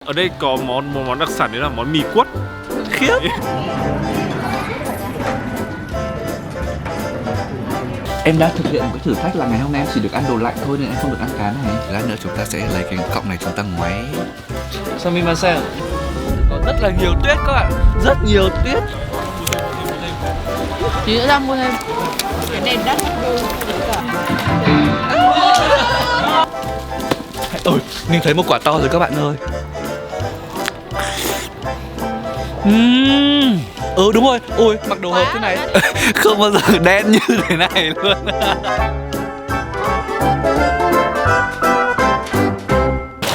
Ở đây có một món đặc sản đấy là món mì quất. Khiếp. Em đã thực hiện một cái thử thách là ngày hôm nay em chỉ được ăn đồ lạnh thôi nên em không được ăn cá này. Lát nữa chúng ta sẽ lấy cái cọng này chúng ta ngoáy. Sumimasen. Có rất là nhiều tuyết các bạn, rất nhiều tuyết. Tí nữa ra mua thêm. Cái nền đất Ôi, mình thấy một quả to rồi các bạn ơi. Đúng rồi. Ôi, mặc đồ hộp thế này không bao giờ đen như thế này luôn.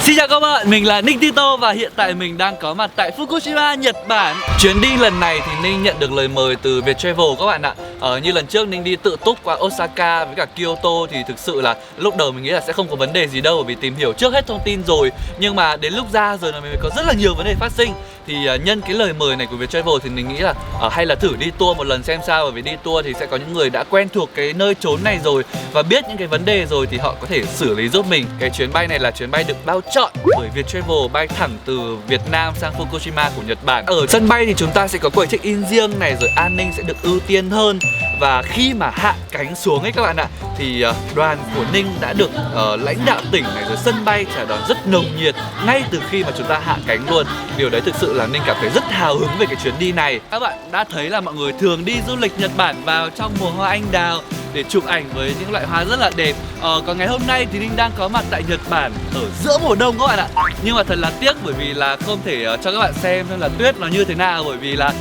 Xin chào các bạn, mình là Ninh Tito và hiện tại mình đang có mặt tại Fukushima, Nhật Bản. Chuyến đi lần này thì Ninh nhận được lời mời từ Viettravel các bạn ạ. Như lần trước Ninh đi tự túc qua Osaka với cả Kyoto thì thực sự là lúc đầu mình nghĩ là sẽ không có vấn đề gì đâu, bởi vì tìm hiểu trước hết thông tin rồi. Nhưng mà đến lúc ra rồi là mình có rất là nhiều vấn đề phát sinh. Thì nhân cái lời mời này của Viettravel thì mình nghĩ là hay là thử đi tour một lần xem sao. Bởi vì đi tour thì sẽ có những người đã quen thuộc cái nơi chốn này rồi và biết những cái vấn đề rồi thì họ có thể xử lý giúp mình. Cái chuyến bay này là chuyến bay được bao chọn bởi Viettravel, bay thẳng từ Việt Nam sang Fukushima của Nhật Bản. Ở sân bay thì chúng ta sẽ có quầy check-in riêng này, rồi an ninh sẽ được ưu tiên hơn. Và khi mà hạ cánh xuống ấy các bạn ạ, thì đoàn của Ninh đã được lãnh đạo tỉnh này rồi sân bay chào đón rất nồng nhiệt ngay từ khi mà chúng ta hạ cánh luôn. Điều đấy thực sự là Ninh cảm thấy rất hào hứng về cái chuyến đi này. Các bạn đã thấy là mọi người thường đi du lịch Nhật Bản vào trong mùa hoa anh đào để chụp ảnh với những loại hoa rất là đẹp. Còn ngày hôm nay thì Ninh đang có mặt tại Nhật Bản ở giữa mùa đông các bạn ạ. Nhưng mà thật là tiếc bởi vì là không thể cho các bạn xem là tuyết nó như thế nào, bởi vì là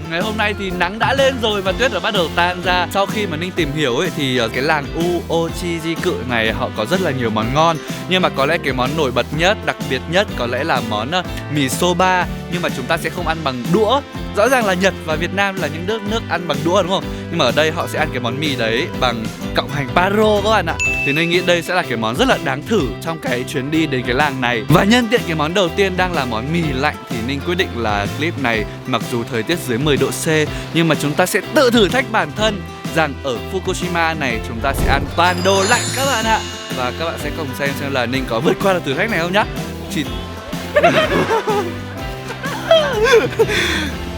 ngày hôm nay thì nắng đã lên rồi và tuyết đã bắt đầu tan ra. Sau khi mà Ninh tìm hiểu ấy thì cái làng Uochiji-ku này họ có rất là nhiều món ngon, nhưng mà có lẽ cái món nổi bật nhất, đặc biệt nhất có lẽ là món mì soba, nhưng mà chúng ta sẽ không ăn bằng đũa. Rõ ràng là Nhật và Việt Nam là những nước ăn bằng đũa đúng không? Nhưng mà ở đây họ sẽ ăn cái món mì đấy bằng cọng hành taro các bạn ạ. Thì Ninh nghĩ đây sẽ là cái món rất là đáng thử trong cái chuyến đi đến cái làng này. Và nhân tiện cái món đầu tiên đang là món mì lạnh thì Ninh quyết định là clip này mặc dù thời tiết dưới 10 độ C nhưng mà chúng ta sẽ tự thử thách bản thân rằng ở Fukushima này chúng ta sẽ ăn toàn đồ lạnh các bạn ạ. Và các bạn sẽ cùng xem là Ninh có vượt qua được thử thách này không nhá.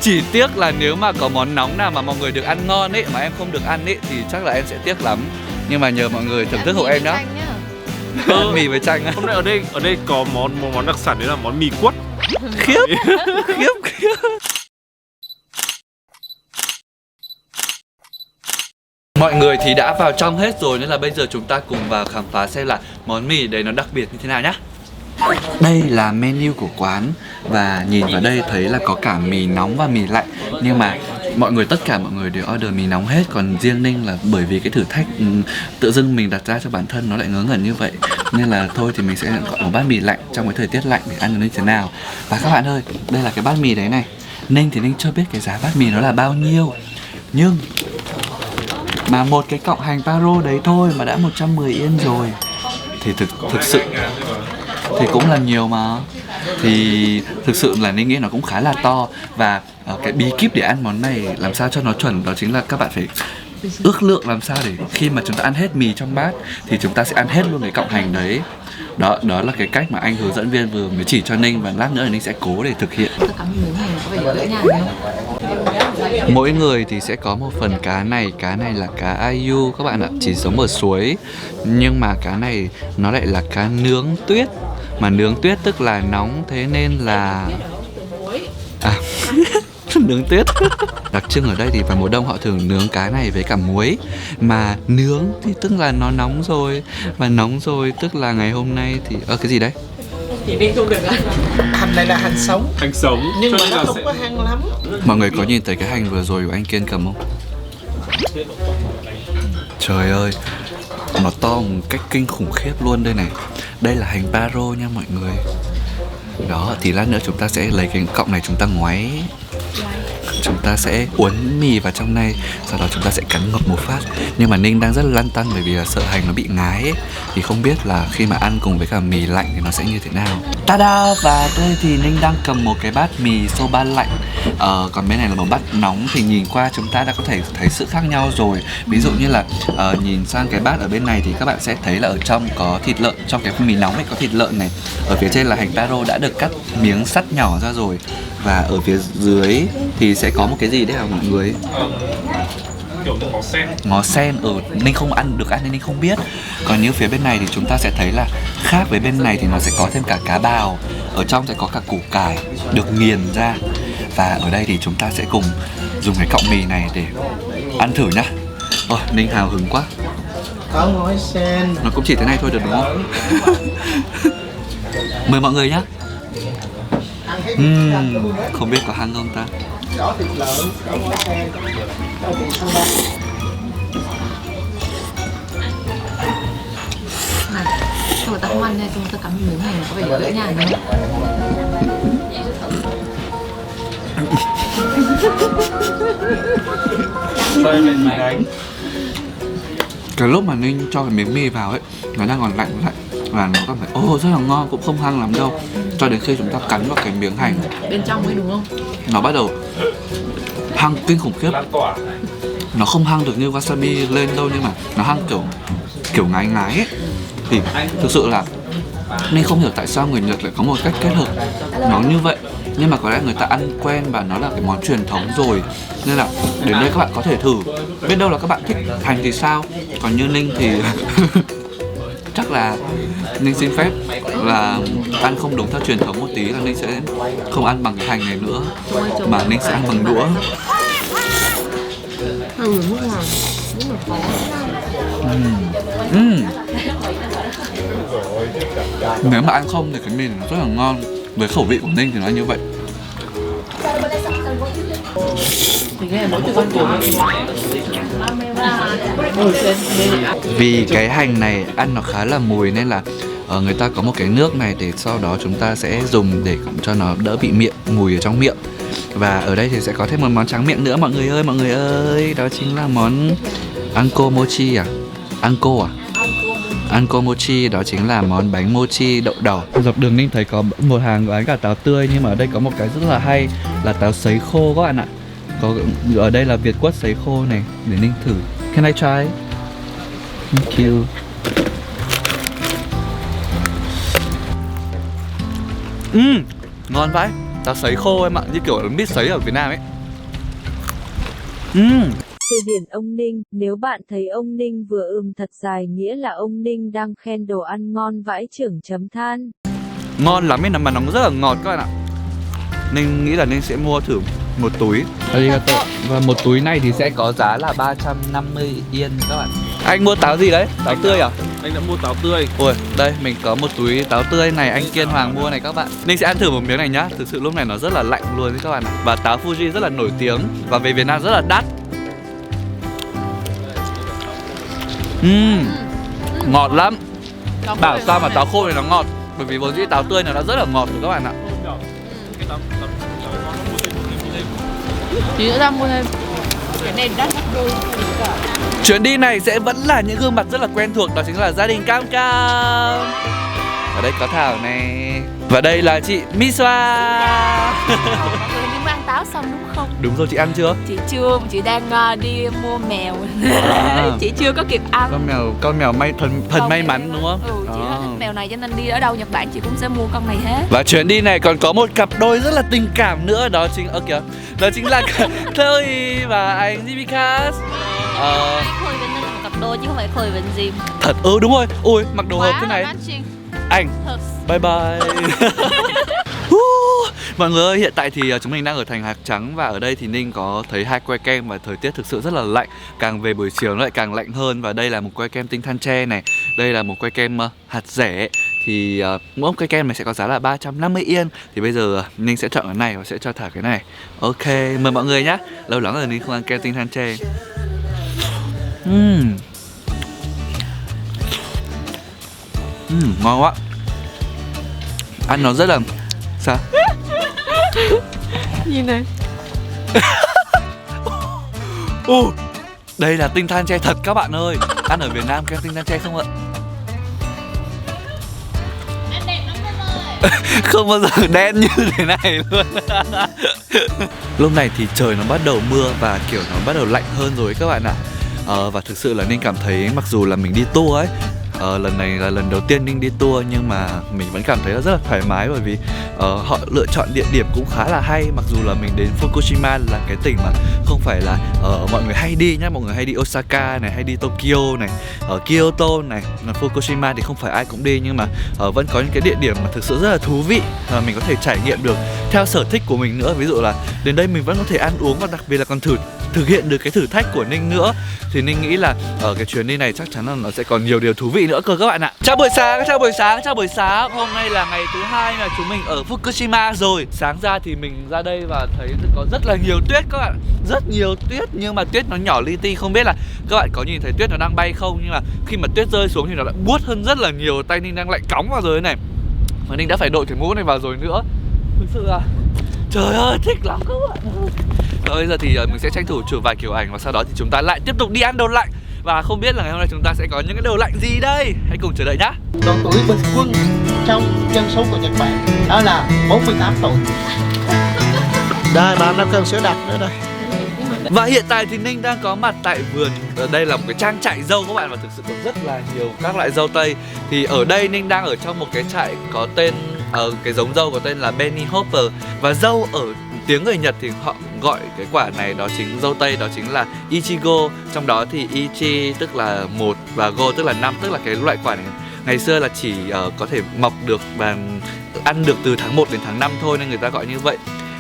Chỉ tiếc là nếu mà có món nóng nào mà mọi người được ăn ngon ấy mà em không được ăn ấy thì chắc là em sẽ tiếc lắm. Nhưng mà nhờ mọi người thưởng thức hộ em nhá. Mì với chanh á. Hôm nay ở đây có một món đặc sản đấy là món mì quất. Khiếp. Khiếp. Mọi người thì đã vào trong hết rồi nên là bây giờ chúng ta cùng vào khám phá xem là món mì đấy nó đặc biệt như thế nào nhá. Đây là menu của quán và nhìn vào đây thấy là có cả mì nóng và mì lạnh. Nhưng mà tất cả mọi người đều order mì nóng hết. Còn riêng Ninh là bởi vì cái thử thách tự dưng mình đặt ra cho bản thân nó lại ngớ ngẩn như vậy nên là thôi thì mình sẽ gọi một bát mì lạnh trong cái thời tiết lạnh để ăn nó như thế nào. Và các bạn ơi, đây là cái bát mì đấy này. Ninh thì Ninh chưa biết cái giá bát mì nó là bao nhiêu, nhưng mà một cái cọng hành taro đấy thôi mà đã 110 yên rồi thì thực sự thì cũng là nhiều mà. Thì thực sự là Ninh nghĩ nó cũng khá là to. Và cái bí kíp để ăn món này làm sao cho nó chuẩn đó chính là các bạn phải ước lượng làm sao để khi mà chúng ta ăn hết mì trong bát thì chúng ta sẽ ăn hết luôn cái cọng hành đấy. Đó là cái cách mà anh hướng dẫn viên vừa mới chỉ cho Ninh và lát nữa Ninh sẽ cố để thực hiện. Mỗi người thì sẽ có một phần cá này là cá ayu các bạn ạ, chỉ sống ở suối. Nhưng mà cá này nó lại là cá nướng tuyết. Mà nướng tuyết tức là nóng thế nên là nướng tuyết. Đặc trưng ở đây thì vào mùa đông họ thường nướng cá này với cả muối. Mà nướng thì tức là nó nóng rồi. Và nóng rồi tức là ngày hôm nay thì cái gì đấy? Thì đi không được ạ. Hành này là hành sống. Hành sống. Nhưng mà nó không có hăng lắm. Mọi người có nhìn thấy cái hành vừa rồi của anh Kiên cầm không? Trời ơi, nó to một cách kinh khủng khiếp luôn đây này. Đây là hành taro nha mọi người. Đó, thì lát nữa chúng ta sẽ lấy cái cọng này chúng ta ngoáy. Chúng ta sẽ uốn mì vào trong này. Sau đó chúng ta sẽ cắn ngập một phát. Nhưng mà Ninh đang rất là lăn tăn bởi vì là sợ hành nó bị ngái ấy. Thì không biết là khi mà ăn cùng với cả mì lạnh thì nó sẽ như thế nào. Tada! Và đây thì Ninh đang cầm một cái bát mì soba lạnh, còn bên này là một bát nóng. Thì nhìn qua chúng ta đã có thể thấy sự khác nhau rồi. Ví dụ như là nhìn sang cái bát ở bên này thì các bạn sẽ thấy là ở trong có thịt lợn. Trong cái mì nóng này có thịt lợn này. Ở phía trên là hành taro đã được cắt miếng sắt nhỏ ra rồi. Và ở phía dưới thì sẽ có một cái gì đấy hả mọi người? Kiểu ngó sen. Ngó sen, Ninh không ăn được nên Ninh không biết. Còn như phía bên này thì chúng ta sẽ thấy là khác với bên này thì nó sẽ có thêm cả cá bào. Ở trong sẽ có cả củ cải được nghiền ra. Và ở đây thì chúng ta sẽ cùng dùng cái cọng mì này để ăn thử nhá. Ôi, Ninh hào hứng quá. Có ngói sen. Nó cũng chỉ thế này thôi được đúng không? Mời mọi người nhá. Không biết có hăng không ta? Có thịt lợn, có ngói sen, có thịt soba. Này, sao người ta không ăn nha, chúng ta cắn miếng này có vẻ dễ nhàng nữa. Cái lúc mà Ninh cho cái miếng mì vào ấy, nó đang còn lạnh và nó cảm thấy rất là ngon, cũng không hăng lắm đâu. Cho đến khi chúng ta cắn vào cái miếng hành Bên trong ấy đúng không? nó bắt đầu hăng kinh khủng khiếp. Nó không hăng được như wasabi lên đâu, nhưng mà nó hăng kiểu ngái ngái ấy. Thì thực sự là Ninh không hiểu tại sao người Nhật lại có một cách kết hợp nó như vậy. Nhưng mà có lẽ người ta ăn quen và nó là cái món truyền thống rồi, nên là đến đây các bạn có thể thử. Biết đâu là các bạn thích hành thì sao. Còn như Ninh thì chắc là Ninh xin phép là ăn không đúng theo truyền thống một tí, là Ninh sẽ không ăn bằng cái hành này nữa, mà Ninh sẽ ăn bằng đũa. Nước ngoài rất là khó. Nếu mà ăn không thì cái mì này nó rất là ngon. Với khẩu vị của Ninh thì nó như vậy. Thì cái này mỗi từ con chó. Vì cái hành này ăn nó khá là mùi nên là người ta có một cái nước này để sau đó chúng ta sẽ dùng để cho nó đỡ bị mùi ở trong miệng. Và ở đây thì sẽ có thêm một món tráng miệng nữa mọi người ơi, đó chính là món anko mochi à? Anko mochi, đó chính là món bánh mochi đậu đỏ. Dọc đường Ninh thấy có một hàng bán cả táo tươi, nhưng mà ở đây có một cái rất là hay là táo sấy khô các bạn ạ. Ở đây là Việt Quất sấy khô này, để Ninh thử. Can I try? Thank you. Ngon vãi. Táo sấy khô em ạ, như kiểu mít sấy ở Việt Nam ấy. Từ điển ông Ninh, nếu bạn thấy ông Ninh vừa thật dài nghĩa là ông Ninh đang khen đồ ăn ngon vãi chưởng chấm than. Ngon lắm ấy, mà nó rất là ngọt các bạn ạ. Ninh nghĩ là Ninh sẽ mua thử một túi. Và một túi này thì sẽ có giá là 350 yên các bạn. Anh mua táo gì đấy? Táo tươi à? Anh đã mua táo tươi. Ui, đây mình có một túi táo tươi này, anh Kiên Hoàng mua này các bạn. Ninh sẽ ăn thử một miếng này nhá. Thực sự lúc này nó rất là lạnh luôn đấy các bạn ạ. Và táo Fuji rất là nổi tiếng và về Việt Nam rất là đắt. Ngọt lắm. Bảo sao mà táo khô này nó ngọt, bởi vì vốn dĩ táo tươi này nó rất là ngọt rồi các bạn ạ. Tí nữa ra mua thêm. Cái này đắt gấp đôi cả. Chuyến đi này sẽ vẫn là những gương mặt rất là quen thuộc, đó chính là gia đình Cam Cam. Ở đây có Thảo này. Và đây là chị Miswa. Mình mới ăn táo xong đúng không? Đúng rồi, chị ăn chưa? Chị chưa, chị đang đi mua mèo. Chị chưa có kịp ăn. Con mèo thần may mắn đúng không? Chị thích mèo này cho nên đi ở đâu Nhật Bản chị cũng sẽ mua con này hết. Và chuyến đi này còn có một cặp đôi rất là tình cảm nữa, đó chính đó chính là Chloe và anh Jimikas. Khôi Vĩnh Ninh là một cặp đôi chứ không phải Khôi Vĩnh Diêm. Thật, đúng rồi. Ui, mặc đồ hợp thế này. Anh, bye bye. Mọi người ơi, hiện tại thì chúng mình đang ở thành Hạc Trắng. Và ở đây thì Ninh có thấy hai que kem và thời tiết thực sự rất là lạnh. Càng về buổi chiều nó lại càng lạnh hơn. Và đây là một que kem tinh than tre này. Đây là một que kem hạt rẻ. Thì mỗi cái kem này sẽ có giá là 350 yên. Thì bây giờ Ninh sẽ chọn cái này và sẽ cho thả cái này. Ok, mời mọi người nhá. Lâu lắm rồi Ninh không ăn kem tinh than tre. Ngon quá. Ăn nó rất là... Sao? Nhìn này. Đây là tinh than tre thật các bạn ơi. Ăn ở Việt Nam kem tinh than tre không ạ? Không bao giờ đen như thế này luôn. Lúc này thì trời nó bắt đầu mưa và kiểu nó bắt đầu lạnh hơn rồi các bạn ạ. Và thực sự là Ninh cảm thấy mặc dù là mình đi tour ấy, lần này là lần đầu tiên Ninh đi tour, nhưng mà mình vẫn cảm thấy rất là thoải mái, bởi vì họ lựa chọn địa điểm cũng khá là hay. Mặc dù là mình đến Fukushima là cái tỉnh mà không phải là mọi người hay đi nhá, mọi người hay đi Osaka này, hay đi Tokyo này, ở Kyoto này, mà Fukushima thì không phải ai cũng đi, nhưng mà vẫn có những cái địa điểm mà thực sự rất là thú vị và mình có thể trải nghiệm được theo sở thích của mình nữa. Ví dụ là đến đây mình vẫn có thể ăn uống và đặc biệt là còn thực hiện được cái thử thách của Ninh nữa. Thì Ninh nghĩ là ở cái chuyến đi này chắc chắn là nó sẽ còn nhiều điều thú vị nữa cơ các bạn ạ. Chào buổi sáng. Hôm nay là ngày thứ 2 mà chúng mình ở Fukushima rồi. Sáng ra thì mình ra đây và thấy có rất là nhiều tuyết các bạn. Rất nhiều tuyết, nhưng mà tuyết nó nhỏ li ti. Không biết là các bạn có nhìn thấy tuyết nó đang bay không, nhưng mà khi mà tuyết rơi xuống thì nó lại buốt hơn rất là nhiều. Tay Ninh đang lại cóng vào rồi thế này. Và Ninh đã phải đội cái mũ này vào rồi nữa. Thực sự là trời ơi, thích lắm các bạn ơi. Rồi bây giờ thì mình sẽ tranh thủ chụp vài kiểu ảnh và sau đó thì chúng ta lại tiếp tục đi ăn đồ lạnh. Và không biết là ngày hôm nay chúng ta sẽ có những cái đồ lạnh gì đây. Hãy cùng chờ đợi nhá. Độ tuổi bình quân trong dân số của Nhật Bản đó là 48 tuổi. Đây, bạn đã cần sữa đặc nữa đây. Và hiện tại thì Ninh đang có mặt tại vườn. Ở đây là một cái trang trại dâu các bạn, và thực sự có rất là nhiều các loại dâu tây. Thì ở đây Ninh đang ở trong một cái trại có tên, cái giống dâu có tên là Benny Hopper. Và dâu ở tiếng người Nhật thì họ gọi cái quả này đó chính dâu tây, đó chính là Ichigo. Trong đó thì Ichi tức là 1 và Go tức là 5, tức là cái loại quả này ngày xưa là chỉ có thể mọc được và ăn được từ tháng 1 đến tháng 5 thôi, nên người ta gọi như vậy.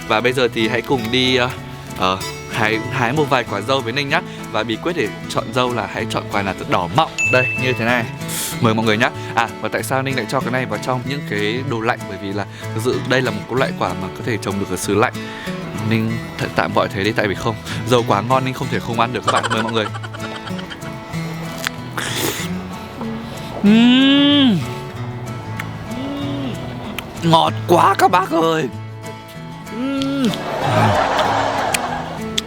Và bây giờ thì hãy cùng đi hái một vài quả dâu với Ninh nhá. Và bí quyết để chọn dâu là hãy chọn quả nào đỏ mọng. Đây, như thế này. Mời mọi người nhá. Và tại sao Ninh lại cho cái này vào trong những cái đồ lạnh? Bởi vì là thực sự đây là một cái loại quả mà có thể trồng được ở xứ lạnh. Ninh tạm gọi thế đi, tại vì không, dâu quá ngon Ninh không thể không ăn được các bạn. Mời mọi người. Ngọt quá các bác ơi.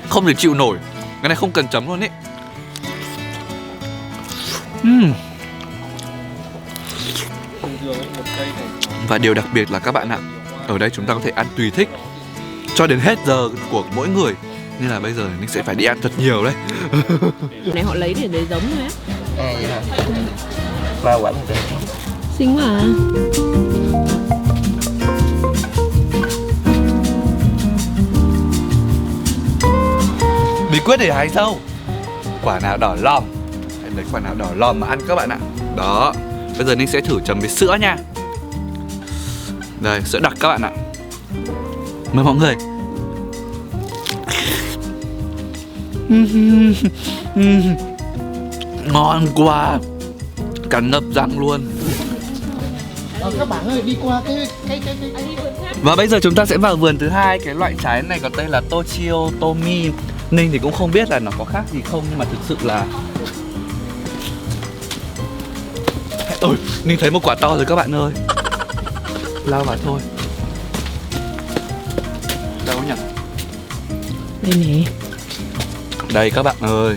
Không thể chịu nổi. Cái này không cần chấm luôn ý. Và điều đặc biệt là các bạn ạ, ở đây chúng ta có thể ăn tùy thích cho đến hết giờ của mỗi người. Nên là bây giờ mình sẽ phải đi ăn thật nhiều đấy. Này họ lấy để giống thôi á. Vậy hả? Ma quạnh rồi. Xinh mà. Bí quyết để hái dâu: quả nào đỏ lòm hãy lấy quả nào đỏ lòm mà ăn các bạn ạ. Đó. Bây giờ Ninh sẽ thử chấm với sữa nha. Đây, sữa đặc các bạn ạ. Mời mọi người. Ngon quá, cắn ngập răng luôn. Các bạn ơi, đi qua cái Và bây giờ chúng ta sẽ vào vườn thứ hai. Cái loại trái này có tên là Tochio Tomi. Ninh thì cũng không biết là nó có khác gì không, nhưng mà thực sự là ôi, Ninh thấy một quả to rồi các bạn ơi. Lao vào thôi. Đâu nhỉ? Đây nè. Đây các bạn ơi.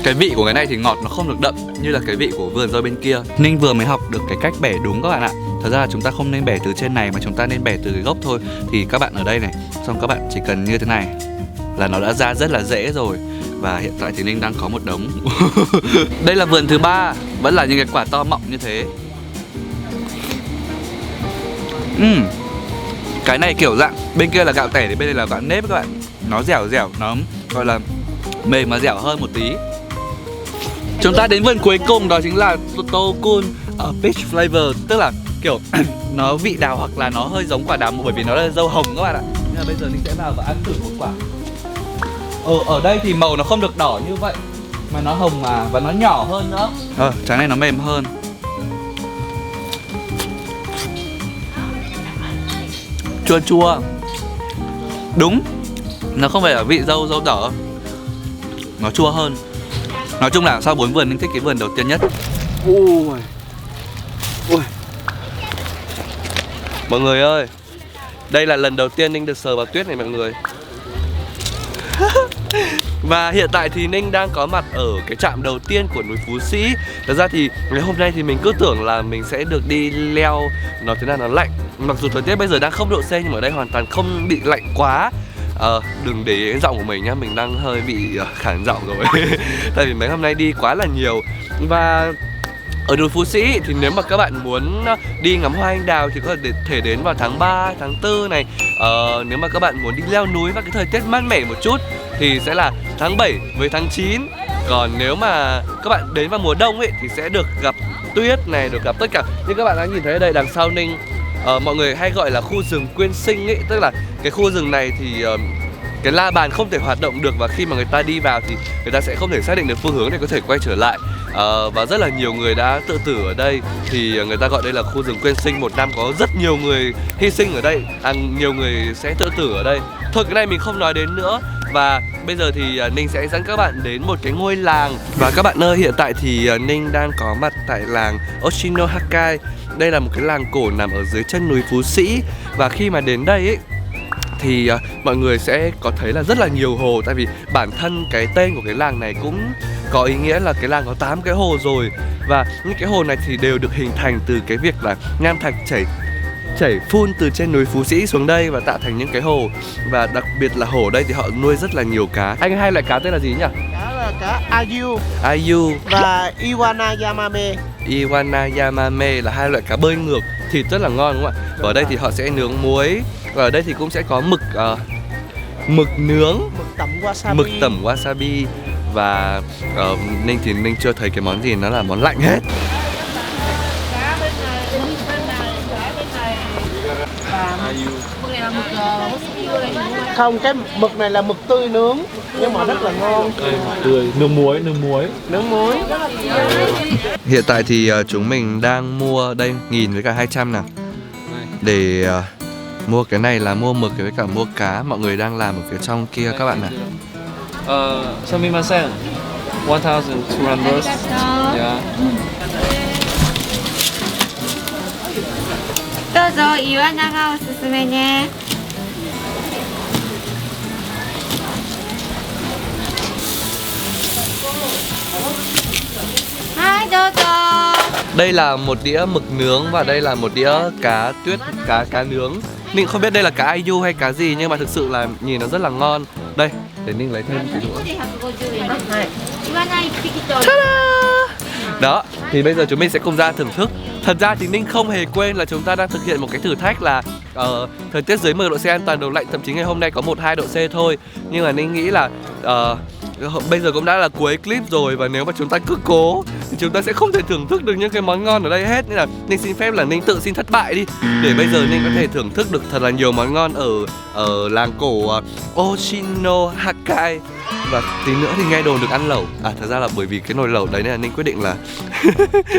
Cái vị của cái này thì ngọt, nó không được đậm như là cái vị của vườn dâu bên kia. Ninh vừa mới học được cái cách bẻ đúng các bạn ạ. Thật ra là chúng ta không nên bẻ từ trên này mà chúng ta nên bẻ từ cái gốc thôi. Thì các bạn ở đây này, xong các bạn chỉ cần như thế này là nó đã ra rất là dễ rồi. Và hiện tại thì Ninh đang có một đống. Đây là vườn thứ 3, vẫn là những cái quả to mọng như thế. Cái này kiểu dạng bên kia là gạo tẻ thì bên đây là gạo nếp các bạn. Nó dẻo, nó gọi là mềm mà dẻo hơn một tí. Chúng ta đến vườn cuối cùng, đó chính là Tokun Peach Flavor. Tức là kiểu nó vị đào hoặc là nó hơi giống quả đào, bởi vì nó là dâu hồng các bạn ạ. Nên là bây giờ mình sẽ vào và ăn thử một quả. Ở đây thì màu nó không được đỏ như vậy, mà nó hồng mà, và nó nhỏ hơn nữa. Trái này nó mềm hơn. Chua chua. Đúng, nó không phải là vị dâu đỏ, nó chua hơn. Nói chung là sau 4 vườn Ninh thích cái vườn đầu tiên nhất. Ui. Mọi người ơi, đây là lần đầu tiên Ninh được sờ vào tuyết này mọi người. Và hiện tại thì Ninh đang có mặt ở cái trạm đầu tiên của núi Phú Sĩ. Thật ra thì ngày hôm nay thì mình cứ tưởng là mình sẽ được đi leo, nó thế nào nó lạnh. Mặc dù thời tiết bây giờ đang 0 độ C nhưng mà ở đây hoàn toàn không bị lạnh quá. Đừng để ý cái giọng của mình nhá, mình đang hơi bị khản giọng rồi. Tại vì mấy hôm nay đi quá là nhiều. Và ở núi Phú Sĩ thì nếu mà các bạn muốn đi ngắm hoa anh đào thì có thể đến vào tháng 3, tháng 4 này. Nếu mà các bạn muốn đi leo núi và cái thời tiết mát mẻ một chút thì sẽ là tháng 7 với tháng 9. Còn nếu mà các bạn đến vào mùa đông ấy thì sẽ được gặp tuyết này, được gặp tất cả. Như các bạn đã nhìn thấy ở đây đằng sau Ninh, mọi người hay gọi là khu rừng Quyên Sinh ấy. Tức là cái khu rừng này thì cái la bàn không thể hoạt động được, và khi mà người ta đi vào thì người ta sẽ không thể xác định được phương hướng để có thể quay trở lại. Và rất là nhiều người đã tự tử ở đây, thì người ta gọi đây là khu rừng Quyên Sinh. Một năm có rất nhiều người hy sinh ở đây, nhiều người sẽ tự tử ở đây. Thôi cái này mình không nói đến nữa. Và bây giờ thì Ninh sẽ dẫn các bạn đến một cái ngôi làng. Và các bạn ơi, hiện tại thì Ninh đang có mặt tại làng Oshinohakai. Đây là một cái làng cổ nằm ở dưới chân núi Phú Sĩ. Và khi mà đến đây ấy thì mọi người sẽ có thấy là rất là nhiều hồ. Tại vì bản thân cái tên của cái làng này cũng có ý nghĩa là cái làng có 8 cái hồ rồi. Và những cái hồ này thì đều được hình thành từ cái việc là nham thạch chảy phun từ trên núi Phú Sĩ xuống đây và tạo thành những cái hồ. Và đặc biệt là hồ đây thì họ nuôi rất là nhiều cá. Anh hai loại cá tên là gì nhỉ? Cá là cá Ayu Ayu và Iwana Yamame. Iwana Yamame là hai loại cá bơi ngược, thịt rất là ngon đúng không ạ? Và ở đây thì họ sẽ nướng muối. Và ở đây thì cũng sẽ có mực nướng, mực tẩm wasabi. Và Ninh thì Ninh chưa thấy cái món gì nó là món lạnh hết. Mực này là mực wasabi đây đúng không? Không, cái mực này là mực tươi nướng nhưng mà rất là ngon. Tươi, nướng muối. Nướng muối. Hiện tại thì chúng mình đang mua đây 1.000 với cả 200 nào. Để mua cái này là mua mực với cả mua cá. Mọi người đang làm ở phía trong kia các bạn ạ. Sumimasen. 1,200. Yeah. どうぞイワナがおすすめね。はいどうぞ。 Đây là một đĩa mực nướng và đây là một đĩa cá tuyết, cá nướng. Ninh không biết đây là cá Ayu hay cá gì nhưng mà thực sự là nhìn nó rất là ngon. Đây, để Ninh lấy thêm cái đũa. イワナ1匹と。 Đó, thì bây giờ chúng mình sẽ cùng ra thưởng thức. Thật ra thì Ninh không hề quên là chúng ta đang thực hiện một cái thử thách là thời tiết dưới 10 độ C an toàn đồ lạnh. Thậm chí ngày hôm nay có 1-2 độ C thôi. Nhưng mà Ninh nghĩ là bây giờ cũng đã là cuối clip rồi. Và nếu mà chúng ta cứ cố thì chúng ta sẽ không thể thưởng thức được những cái món ngon ở đây hết. Nên là Ninh xin phép là Ninh tự xin thất bại đi, để bây giờ Ninh có thể thưởng thức được thật là nhiều món ngon ở làng cổ Oshinohakai. Và tí nữa thì nghe đồn được ăn lẩu. Thật ra là bởi vì cái nồi lẩu đấy nên là Ninh quyết định là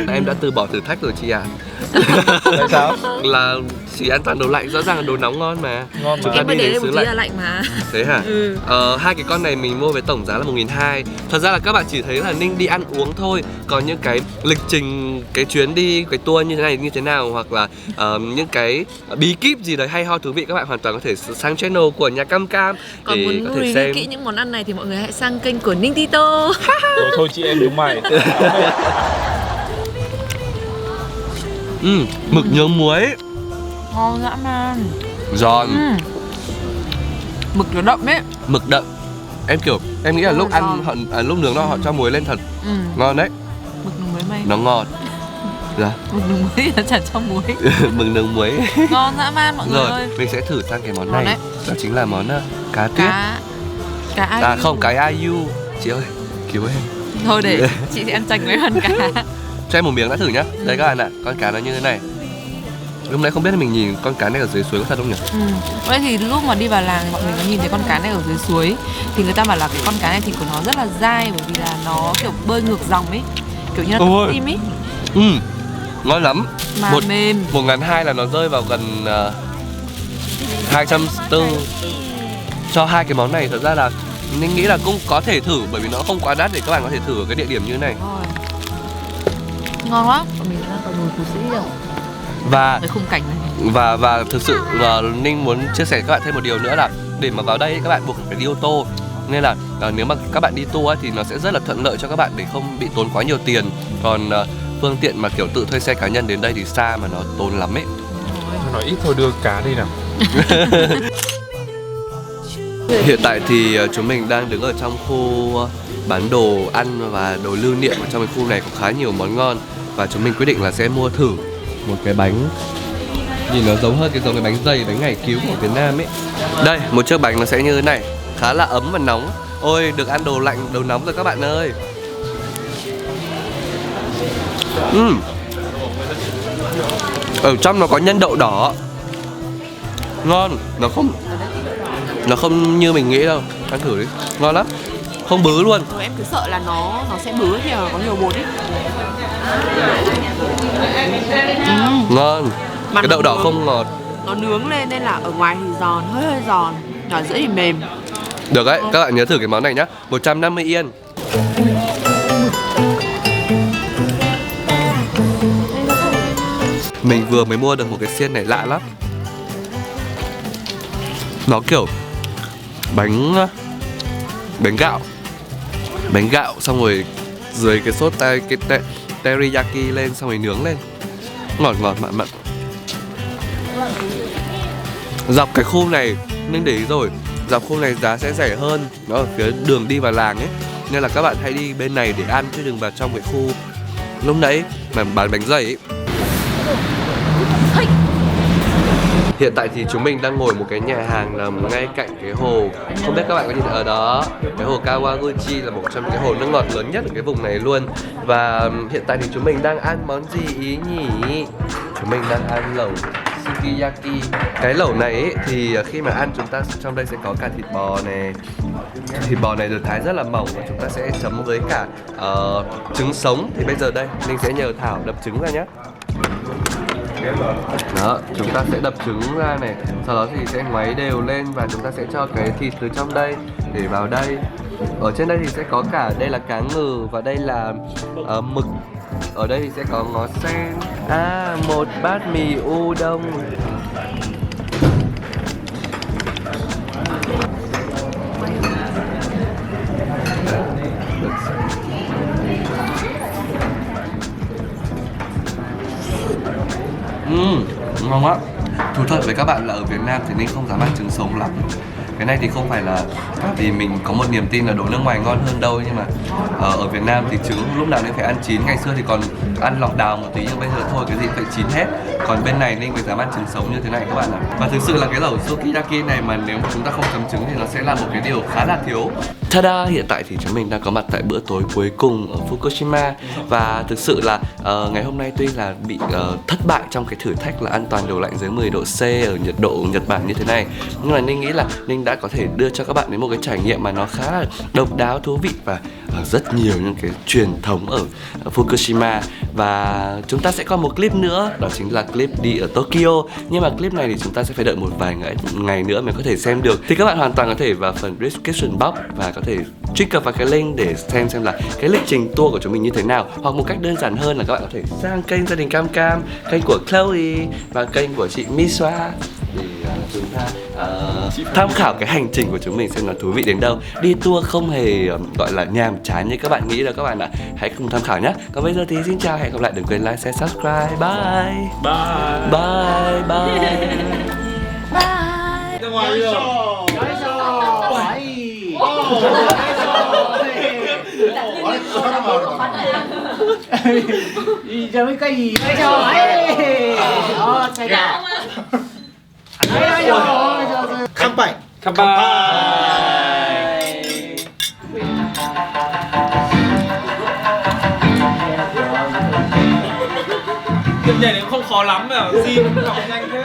em đã từ bỏ thử thách rồi chị ạ. Tại sao? Là chỉ an toàn đồ lạnh, rõ ràng là đồ nóng ngon mà. Ngon mà. Em mới để đây một tí là lạnh mà. Thế hả? Hai cái con này mình mua với tổng giá là 1.200. Thật ra là các bạn chỉ thấy là Ninh đi ăn uống thôi. Còn những cái lịch trình, cái chuyến đi, cái tour như thế này như thế nào, hoặc là những cái bí kíp gì đấy hay ho thú vị, các bạn hoàn toàn có thể sang channel của nhà Cam Cam Còn để muốn có thể review xem. kỹ những món ăn này thì mọi người hãy sang kênh của Ninh Tito. Rồi thôi chị em đúng mày. Mực nướng muối Ngon dã man. giòn. Mực nó đậm ấy. Mực đậm. Em nghĩ là lúc ăn lúc nướng họ cho muối lên thật. Ngon đấy. Mực nướng muối mày. Nó ngọt. Dạ. Mực nướng muối là chả cho muối. Mực nướng muối. Ngon dã man mọi người Rồi, ơi. mình sẽ thử sang cái món Ngon này. đấy. Đó chính là món cá tuyết. Cá Ayu. Không, cái Ayu. Chị ơi, cứu em. Thôi để chị sẽ ăn chành với phần cá. Cho em một miếng đã thử nhá. Đây các bạn ạ, con cá nó như thế này. Lúc nãy không biết là mình nhìn con cá này ở dưới suối có thật không nhỉ? Vậy thì lúc mà đi vào làng mọi người có nhìn thấy con cá này ở dưới suối thì người ta bảo là cái con cá này thịt của nó rất là dai, bởi vì là nó kiểu bơi ngược dòng ấy, kiểu như là tấm tim ấy. Ngon lắm. Mà mềm. 1.200 là nó rơi vào gần 240. Cho hai cái món này thật ra là Ninh nghĩ là cũng có thể thử, bởi vì nó không quá đắt để các bạn có thể thử ở cái địa điểm như thế này. Ngon quá. Mình đang ở núi Phú Sĩ rồi. Và cái khung cảnh này. Và thực sự Ninh muốn chia sẻ với các bạn thêm một điều nữa là để mà vào đây các bạn buộc phải đi ô tô. Nên là nếu mà các bạn đi tour ấy, thì nó sẽ rất là thuận lợi cho các bạn để không bị tốn quá nhiều tiền. Còn phương tiện mà kiểu tự thuê xe cá nhân đến đây thì xa mà nó tốn lắm ấy. Nói ít thôi, đưa cá đi nào. Hiện tại thì chúng mình đang đứng ở trong khu bán đồ ăn và đồ lưu niệm. Ở trong cái khu này có khá nhiều món ngon và chúng mình quyết định là sẽ mua thử một cái bánh nhìn nó giống hơn giống cái bánh dày, bánh ngải cứu của Việt Nam ấy. Đây, một chiếc bánh nó sẽ như thế này, khá là ấm và nóng. Ôi, được ăn đồ lạnh, đồ nóng rồi các bạn ơi. Ở trong nó có nhân đậu đỏ, ngon. Nó không như mình nghĩ đâu. Ăn thử đi, ngon lắm, không bứ luôn. Em cứ sợ là nó sẽ bứ thì có nhiều bột ấy. Ngon. Mà Cái đậu đỏ không ngọt. Nó nướng lên nên là ở ngoài thì giòn, hơi giòn, ở giữa thì mềm. Được đấy, các bạn nhớ thử cái món này nhá. 150 yên. Mình vừa mới mua được một cái xiên này lạ lắm. Nó kiểu bánh gạo xong rồi dưới cái sốt teriyaki lên xong rồi nướng lên, ngọt mặn. Dọc cái khu này Ninh để ý rồi, dọc khu này giá sẽ rẻ hơn, nó ở phía đường đi vào làng ấy, nên là các bạn hãy đi bên này để ăn chứ đừng vào trong cái khu lúc nãy mà bán bánh dày ấy. Hiện tại thì chúng mình đang ngồi một cái nhà hàng nằm ngay cạnh cái hồ. Không biết các bạn có nhìn ở đó, cái hồ Kawaguchi là một trong những cái hồ nước ngọt lớn nhất ở cái vùng này luôn. Và hiện tại thì chúng mình đang ăn món gì ý nhỉ? Chúng mình đang ăn lẩu sukiyaki. Cái lẩu này ấy, thì khi mà ăn chúng ta trong đây sẽ có cả thịt bò này. Thịt bò này được thái rất là mỏng và chúng ta sẽ chấm với cả trứng sống. Thì bây giờ đây, mình sẽ nhờ Thảo đập trứng ra nhé. Đó, chúng ta sẽ đập trứng ra này, sau đó thì sẽ ngoáy đều lên và chúng ta sẽ cho cái thịt từ trong đây để vào đây. Ở trên đây thì sẽ có cả, đây là cá ngừ và đây là mực. Ở đây thì sẽ có ngó sen. Một bát mì udon. Ngon quá. Thú thật với các bạn là ở Việt Nam thì Ninh không dám ăn trứng sống lắm. Cái này thì không phải là vì mình có một niềm tin là đồ nước ngoài ngon hơn đâu, nhưng mà ở Việt Nam thì trứng lúc nào cũng phải ăn chín. Ngày xưa thì còn ăn lọc đào một tí, nhưng bây giờ thôi cái gì phải chín hết. Còn bên này Ninh mới dám ăn trứng sống như thế này các bạn ạ. Và thực sự là cái lẩu sukiyaki này mà nếu mà chúng ta không chấm trứng thì nó sẽ là một cái điều khá là thiếu. Tada! Hiện tại thì chúng mình đang có mặt tại bữa tối cuối cùng ở Fukushima. Và thực sự là ngày hôm nay tuy là bị thất bại trong cái thử thách là an toàn đồ lạnh dưới 10 độ C ở nhiệt độ Nhật Bản như thế này, nhưng mà Ninh nghĩ là Ninh đã có thể đưa cho các bạn đến một cái trải nghiệm mà nó khá là độc đáo, thú vị và rất nhiều những cái truyền thống ở Fukushima. Và chúng ta sẽ có một clip nữa, đó chính là clip đi ở Tokyo. Nhưng mà clip này thì chúng ta sẽ phải đợi một vài ngày nữa mới có thể xem được. Thì các bạn hoàn toàn có thể vào phần description box và có thể truy cập vào cái link để xem là cái lịch trình tour của chúng mình như thế nào. Hoặc một cách đơn giản hơn là các bạn có thể sang kênh Gia đình Cam Cam, kênh của Chloe và kênh của chị Miswa để chúng ta tham khảo cái hành trình của chúng mình xem nó thú vị đến đâu. Đi tour không hề gọi là nhàm chán như các bạn nghĩ đâu các bạn ạ. Hãy cùng tham khảo nhé. Còn bây giờ thì xin chào, hẹn gặp lại, đừng quên like, share, subscribe. Bye. Bye. Bye. Bye. Bye. Ra ngoài đi Giờ mới cái gì đấy cho ấy. Sai cả. Kanpai. Cái nhảy này cũng không khó lắm mà, gì cũng học nhanh thế.